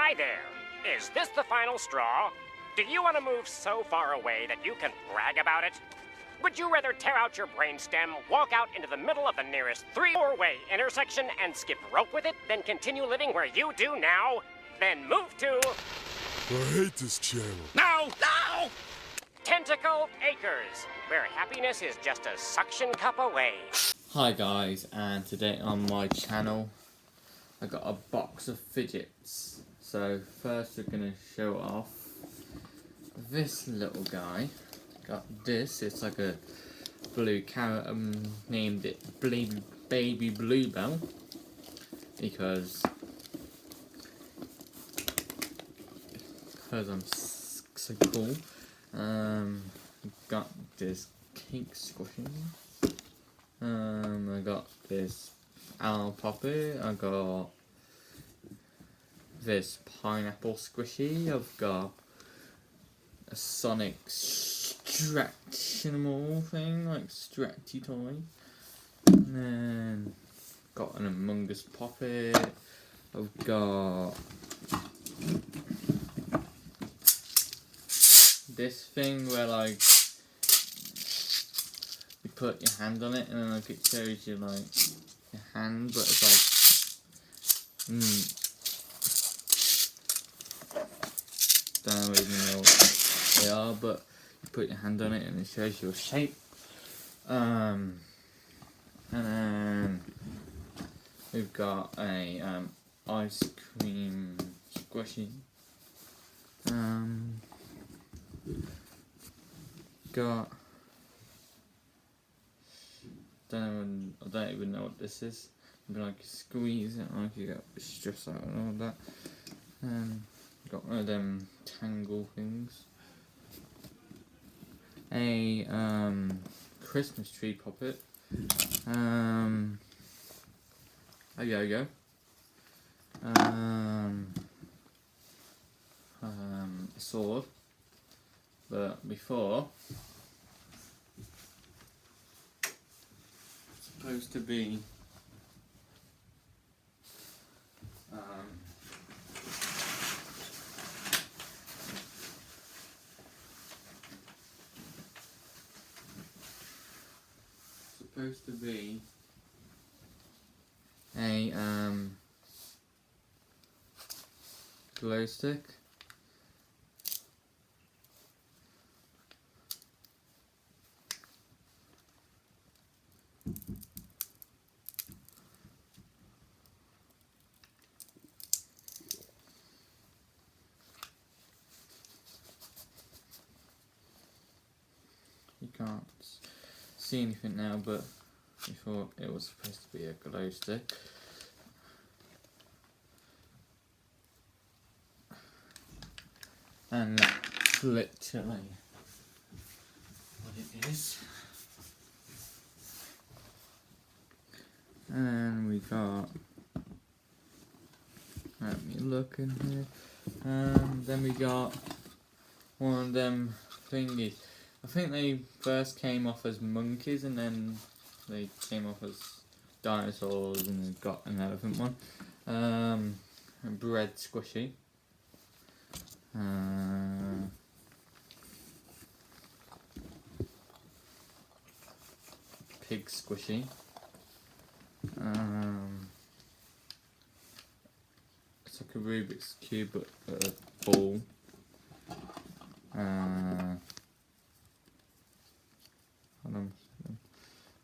Hi there. Is this the final straw? Do you want to move so far away that you can brag about it? Would you rather tear out your brainstem, walk out into the middle of the nearest 3-4-way intersection and skip rope with it, than continue living where you do now? Then move to... I hate this channel. No! No! Tentacle Acres, where happiness is just a suction cup away. Hi guys, and today on my channel I got a box of fidgets. So first we're going to show off this little guy. Got this, it's like a blue carrot. Named it Baby Bluebell because I'm so cool. Got this cake squishing. I got this owl poppy. I got this pineapple squishy. I've got a Sonic stretchable thing, like stretchy toy. And then got an Among Us poppet. I've got this thing where like you put your hand on it and then like it shows you like your hand, but it's like don't even know what they are, but you put your hand on it and it shows you a shape. And then we've got a ice cream squishy. Got I don't even know what this is. But like you squeeze it, like you get stress out and all that. Got one of them tangle things. A Christmas tree puppet. A yo-yo. A sword. But before, it's supposed to be a glow stick. You can't see anything now, but before it was supposed to be a glow stick. And that's literally what it is. And we got, let me look in here, then we got one of them thingies. I think they first came off as monkeys and then they came off as dinosaurs and then got an elephant one. A bread squishy. Pig squishy. It's like a Rubik's Cube but a ball.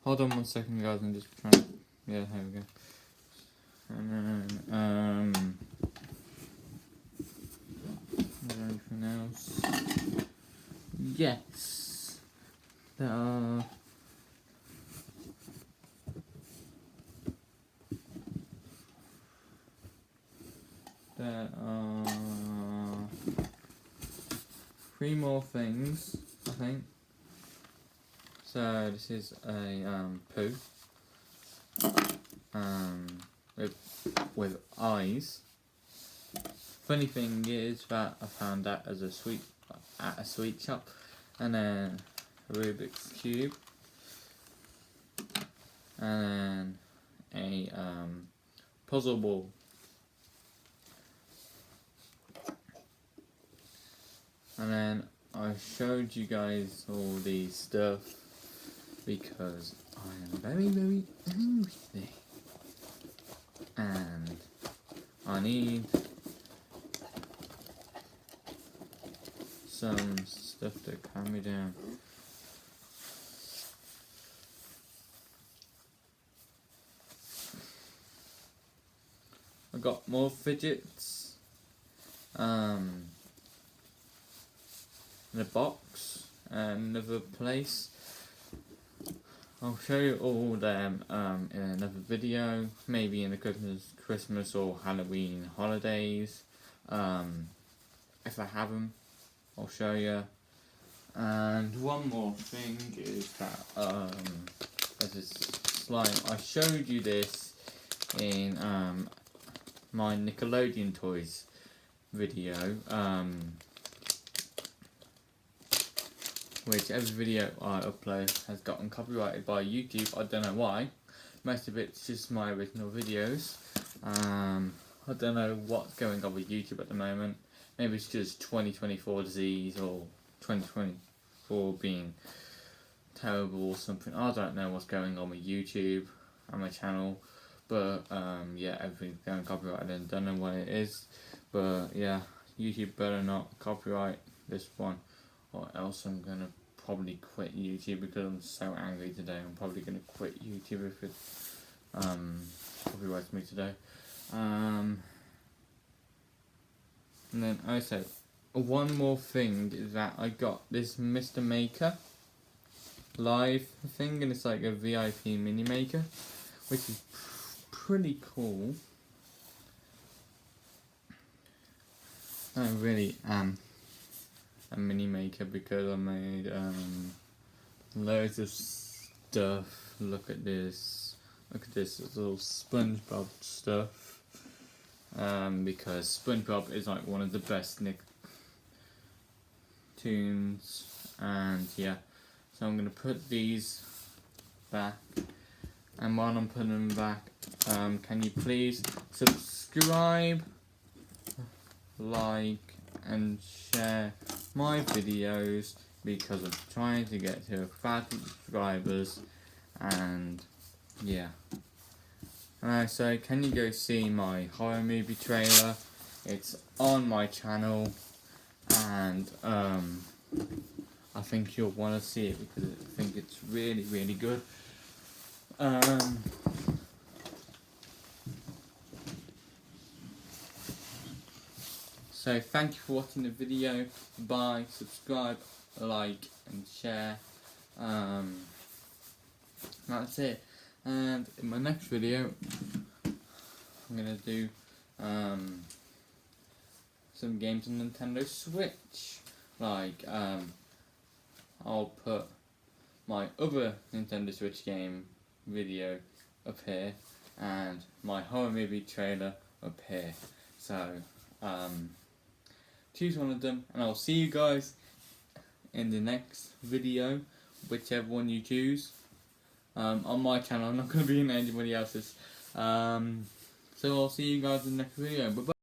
Hold on 1 second guys, I'm just trying to, yeah, here we go. And then, is there anything else? Yes! There are three more things, I think. So this is a poo with eyes. Funny thing is that I found that as at a sweet shop, and then a Rubik's Cube, and then a puzzle ball. And then I showed you guys all these stuff because I am very, very hungry. And I need some stuff to calm me down. I got more fidgets in a box and another place. I'll show you all them in another video, maybe in the Christmas or Halloween holidays. If I have them, I'll show you. And one more thing is that there's this slime. I showed you this in my Nickelodeon Toys video, which every video I upload has gotten copyrighted by YouTube. I don't know why. Most of it's just my original videos. I don't know what's going on with YouTube at the moment. Maybe it's just 2024 disease or 2024 being terrible or something. I don't know what's going on with YouTube and my channel. But yeah, everything's going copyrighted and don't know what it is. But yeah, YouTube better not copyright this one, or else I'm gonna probably quit YouTube because I'm so angry today. I'm probably gonna quit YouTube if it copyrights me today. And then also, one more thing is that I got this Mr. Maker live thing, and it's like a VIP mini maker, which is pretty cool. I really am a mini maker because I made loads of stuff. Look at this little SpongeBob stuff. Because SpongeBob is like one of the best Nicktoons, and yeah, so I'm gonna put these back. And while I'm putting them back, can you please subscribe, like, and share my videos because I'm trying to get to 1,000 subscribers, and yeah. So can you go see my horror movie trailer? It's on my channel, and I think you'll want to see it because I think it's really, really good. So thank you for watching the video. Bye, subscribe, like and share. That's it. And in my next video I'm gonna do some games on Nintendo Switch. Like I'll put my other Nintendo Switch game video up here and my horror movie trailer up here. So choose one of them and I'll see you guys in the next video, whichever one you choose. On my channel, I'm not going to be in anybody else's. So I'll see you guys in the next video. Bye bye.